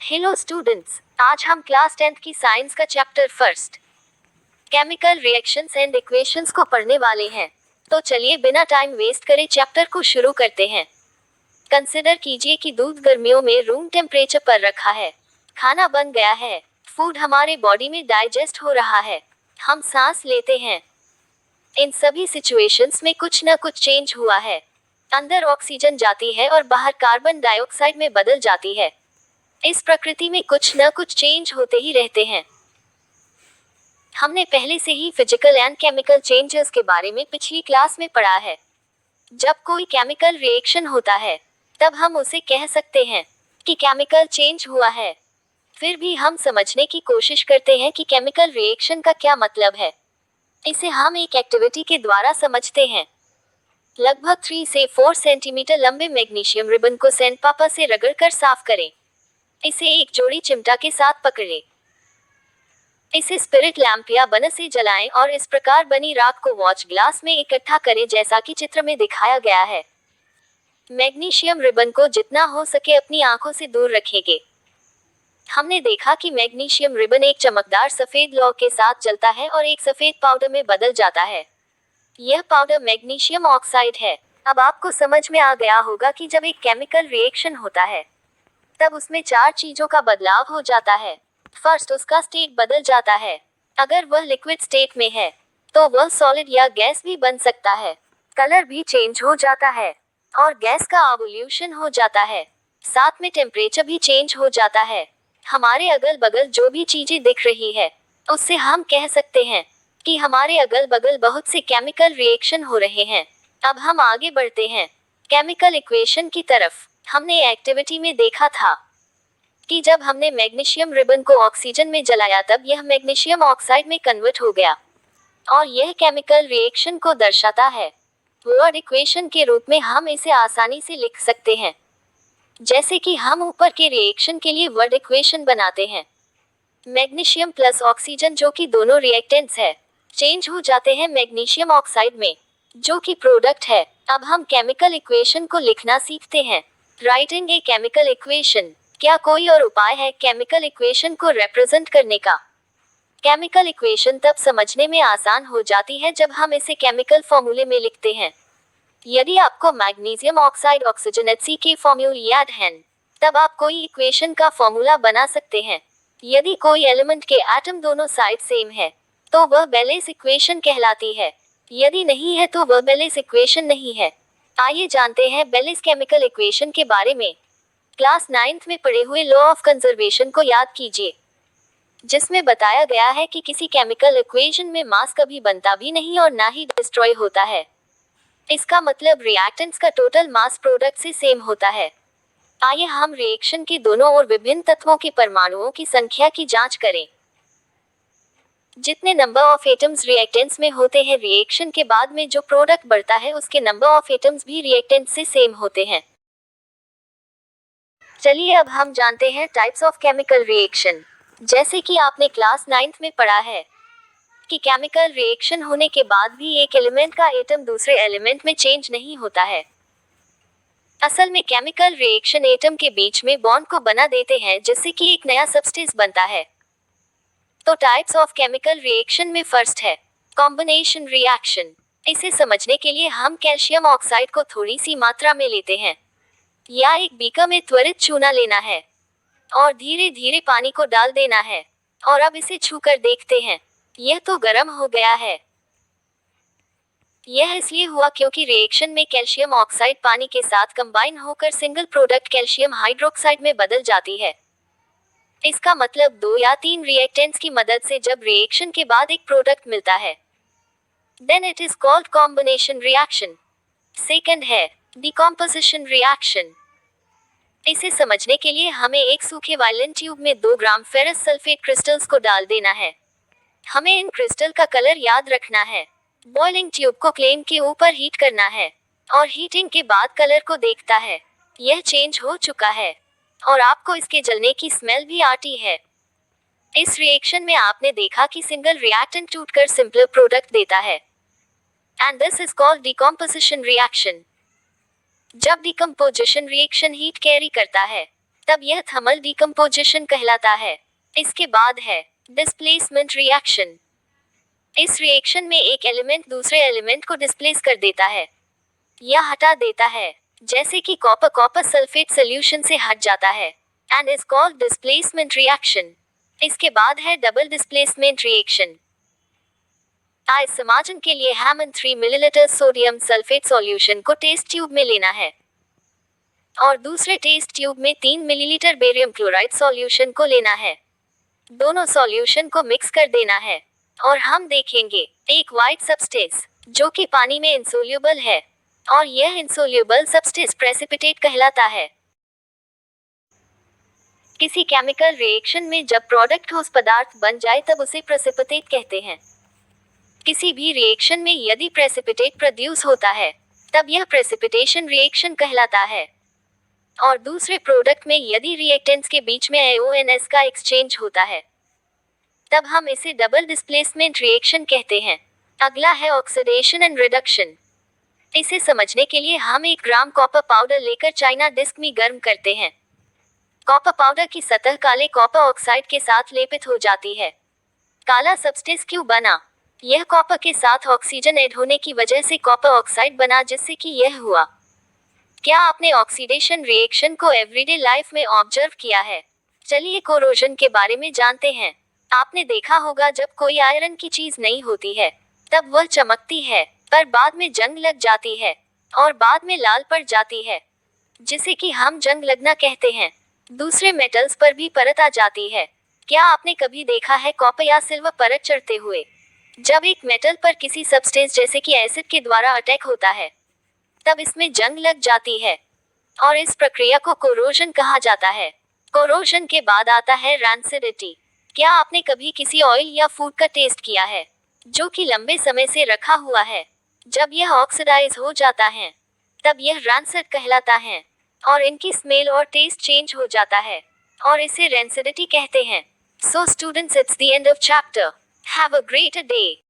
Hello students, आज हम class 10th की साइंस का chapter first chemical reactions and equations को पढ़ने वाले हैं। तो चलिए बिना टाइम वेस्ट करे चैप्टर को शुरू करते हैं। कंसिडर कीजिए कि दूध गर्मियों में रूम टेम्परेचर पर रखा है। खाना बन गया है, फूड हमारे बॉडी में डाइजेस्ट हो रहा है, हम सांस लेते हैं। इन सभी सिचुएशंस में कुछ न कुछ चेंज हुआ है। अंदर ऑक्सीजन जाती है और बाहर कार्बन डाइऑक्साइड में बदल जाती है। इस प्रकृति में कुछ न कुछ चेंज होते ही रहते हैं। हमने पहले से ही फिजिकल एंड केमिकल चेंजेस के बारे में पिछली क्लास में पढ़ा है। जब कोई केमिकल रिएक्शन होता है तब हम उसे कह सकते हैं कि केमिकल चेंज हुआ है। फिर भी हम समझने की कोशिश करते हैं कि केमिकल रिएक्शन का क्या मतलब है। इसे हम एक एक्टिविटी के द्वारा समझते हैं। लगभग 3 से 4 सेंटीमीटर लंबे मैग्नीशियम रिबन को सैंडपेपर से रगड़कर साफ करें। इसे एक जोड़ी चिमटा के साथ पकड़ें। इसे स्पिरिट लैंप या बनस से जलाएं और इस प्रकार बनी राख को वॉच ग्लास में इकट्ठा करें जैसा कि चित्र में दिखाया गया है। मैग्नीशियम रिबन को जितना हो सके अपनी आंखों से दूर रखेंगे। हमने देखा कि मैग्नीशियम रिबन एक चमकदार सफेद लौ के साथ जलता है और एक सफेद पाउडर में बदल जाता है। यह पाउडर मैग्नीशियम ऑक्साइड है। अब आपको समझ में आ गया होगा कि जब एक केमिकल रिएक्शन होता है तब उसमें 4 चीजों का बदलाव हो जाता है। फर्स्ट, उसका स्टेट बदल जाता है। अगर वह लिक्विड स्टेट में है तो वह सॉलिड या गैस भी बन सकता है। कलर भी चेंज हो जाता है और गैस का एवोल्यूशन हो जाता है। साथ में टेम्परेचर भी चेंज हो जाता है। हमारे अगल बगल जो भी चीजें दिख रही है उससे हम कह सकते हैं कि हमारे अगल बगल बहुत से केमिकल रिएक्शन हो रहे हैं। अब हम आगे बढ़ते हैं केमिकल इक्वेशन की तरफ। हमने एक्टिविटी में देखा था कि जब हमने मैग्नीशियम रिबन को ऑक्सीजन में जलाया तब यह मैग्नीशियम ऑक्साइड में कन्वर्ट हो गया और यह केमिकल रिएक्शन को दर्शाता है। वर्ड इक्वेशन के रूप में हम इसे आसानी से लिख सकते हैं, जैसे कि हम ऊपर के रिएक्शन के लिए वर्ड इक्वेशन बनाते हैं। मैग्नीशियम प्लस ऑक्सीजन जो कि दोनों रिएक्टेंट्स है चेंज हो जाते हैं मैग्नीशियम ऑक्साइड में जो कि प्रोडक्ट है। अब हम केमिकल इक्वेशन को लिखना सीखते हैं। Writing a chemical equation. क्या कोई और उपाय है केमिकल इक्वेशन को रिप्रेजेंट करने का? केमिकल इक्वेशन तब समझने में आसान हो जाती है जब हम इसे केमिकल फॉर्मूले में लिखते हैं। यदि आपको मैग्नीशियम ऑक्साइड ऑक्सीजन Hc के फॉर्मूले याद हैं तब आप कोई इक्वेशन का फॉर्मूला बना सकते हैं। यदि कोई एलिमेंट के एटम दोनों साइड सेम है तो वह बेलेस इक्वेशन कहलाती है। यदि नहीं है तो वह बेलेस इक्वेशन नहीं है। आइए जानते हैं बेलेस केमिकल इक्वेशन के बारे में। क्लास 9th में पढ़े हुए लॉ ऑफ कंजर्वेशन को याद कीजिए, जिसमें बताया गया है कि किसी केमिकल इक्वेशन में मास कभी बनता भी नहीं और ना ही डिस्ट्रॉय होता है। इसका मतलब रिएक्टेंट्स का टोटल मास प्रोडक्ट से सेम होता है। आइए हम रिएक्शन के दोनों ओर विभिन्न तत्वों के परमाणुओं की संख्या की जांच करें। जितने नंबर ऑफ एटम्स रिएक्टेंट्स में होते हैं रिएक्शन के बाद में जो प्रोडक्ट बढ़ता है उसके नंबर ऑफ एटम्स भी रिएक्टेंट से सेम होते हैं। चलिए अब हम जानते हैं टाइप्स ऑफ केमिकल रिएक्शन। जैसे कि आपने क्लास 9th में पढ़ा है कि केमिकल रिएक्शन होने के बाद भी एक एलिमेंट का एटम दूसरे एलिमेंट में चेंज नहीं होता है। असल में केमिकल रिएक्शन एटम के बीच में बॉन्ड को बना देते हैं जिससे कि एक नया सब्सटेंस बनता है। तो टाइप्स ऑफ केमिकल रिएक्शन में फर्स्ट है कॉम्बिनेशन रिएक्शन। इसे समझने के लिए हम कैल्शियम ऑक्साइड को थोड़ी सी मात्रा में लेते हैं या एक बीकर में त्वरित चूना लेना है और धीरे धीरे पानी को डाल देना है और अब इसे छूकर देखते हैं। यह तो गर्म हो गया है। यह इसलिए हुआ क्योंकि रिएक्शन में कैल्शियम ऑक्साइड पानी के साथ कंबाइन होकर सिंगल प्रोडक्ट कैल्शियम हाइड्रोक्साइड में बदल जाती है। इसका मतलब 2 या 3 रिएक्टेंट्स की मदद से जब रिएक्शन के बाद एक प्रोडक्ट मिलता है then it is called combination reaction. Second है डिकॉम्पोजिशन रिएक्शन। इसे समझने के लिए हमें एक सूखे वायलिन ट्यूब में 2 ग्राम फेरस सल्फेट क्रिस्टल्स को डाल देना है। हमें इन क्रिस्टल का कलर याद रखना है। बॉइलिंग ट्यूब को फ्लेम के ऊपर हीट करना है और हीटिंग के बाद कलर को देखता है। यह चेंज हो चुका है और आपको इसके जलने की स्मेल भी आती है। इस रिएक्शन में आपने देखा कि सिंगल रिएक्टेंट टूटकर सिंपल प्रोडक्ट देता है and this is called decomposition reaction. जब डिकम्पोजिशन रिएक्शन हीट कैरी करता है तब यह थर्मल डिकम्पोजिशन कहलाता है। इसके बाद है डिस्प्लेसमेंट रिएक्शन। इस रिएक्शन में एक एलिमेंट दूसरे एलिमेंट को डिस्प्लेस कर देता है या हटा देता है, जैसे कि कॉपर सल्फेट सॉल्यूशन से हट जाता है, and is called displacement reaction. इसके बाद है डबल डिस्प्लेसमेंट रिएक्शन। आइसोमार्जन के लिए हमें 3 मिलीलीटर सोडियम सल्फेट सॉल्यूशन को टेस्ट ट्यूब में लेना है और दूसरे टेस्ट ट्यूब में 3 मिलीलीटर बेरियम क्लोराइड सॉल्यूशन को लेना है। दोनों सॉल्यूशन को मिक्स कर देना है और हम देखेंगे एक व्हाइट सब्सटेंस जो कि पानी में इंसोल्यूबल है, और यह इंसोल्यूबल सब्सटेंस प्रेसिपिटेट कहलाता है। किसी केमिकल रिएक्शन में जब प्रोडक्ट ठोस पदार्थ बन जाए तब उसे प्रेसिपिटेट कहते हैं। किसी भी रिएक्शन में यदि प्रेसिपिटेट प्रोड्यूस होता है तब यह प्रेसिपिटेशन रिएक्शन कहलाता है, और दूसरे प्रोडक्ट में यदि रिएक्टेंट्स के बीच में AONS का एक्सचेंज होता है तब हम इसे डबल डिस्प्लेसमेंट रिएक्शन कहते हैं। अगला है ऑक्सीडेशन एंड रिडक्शन। इसे समझने के लिए हम 1 ग्राम कॉपर पाउडर लेकर चाइना डिस्क में गर्म करते हैं। कॉपर पाउडर की सतह काले कॉपर ऑक्साइड के साथ लेपित हो जाती है। काला सब्सटेंस क्यों बना? यह कॉपर के साथ ऑक्सीजन ऐड होने की वजह से कॉपर ऑक्साइड बना, जिससे कि यह हुआ। क्या आपने ऑक्सीडेशन रिएक्शन को एवरीडे लाइफ में ऑब्जर्व किया है? चलिए कोरोजन के बारे में जानते हैं। आपने देखा होगा जब कोई आयरन की चीज नहीं होती है तब वह चमकती है, पर बाद में जंग लग जाती है और बाद में लाल पड़ जाती है, जिसे कि हम जंग लगना कहते हैं। दूसरे मेटल्स पर भी परत आ जाती है। क्या आपने कभी देखा है कॉपर या सिल्वर परत चढ़ते हुए? जब एक मेटल पर किसी सब्सटेंस जैसे कि एसिड के द्वारा अटैक होता है तब इसमें जंग लग जाती है और इस प्रक्रिया को कोरोजन कहा जाता है। कोरोजन के बाद आता है रैंसिडिटी। क्या आपने कभी किसी ऑयल या फूड का टेस्ट किया है जो कि लंबे समय से रखा हुआ है? जब यह ऑक्सीडाइज हो जाता है तब यह रैंसिड कहलाता है और इनकी स्मेल और टेस्ट चेंज हो जाता है और इसे रैंसिडिटी कहते हैं। So students, it's the end of chapter. Have a great day.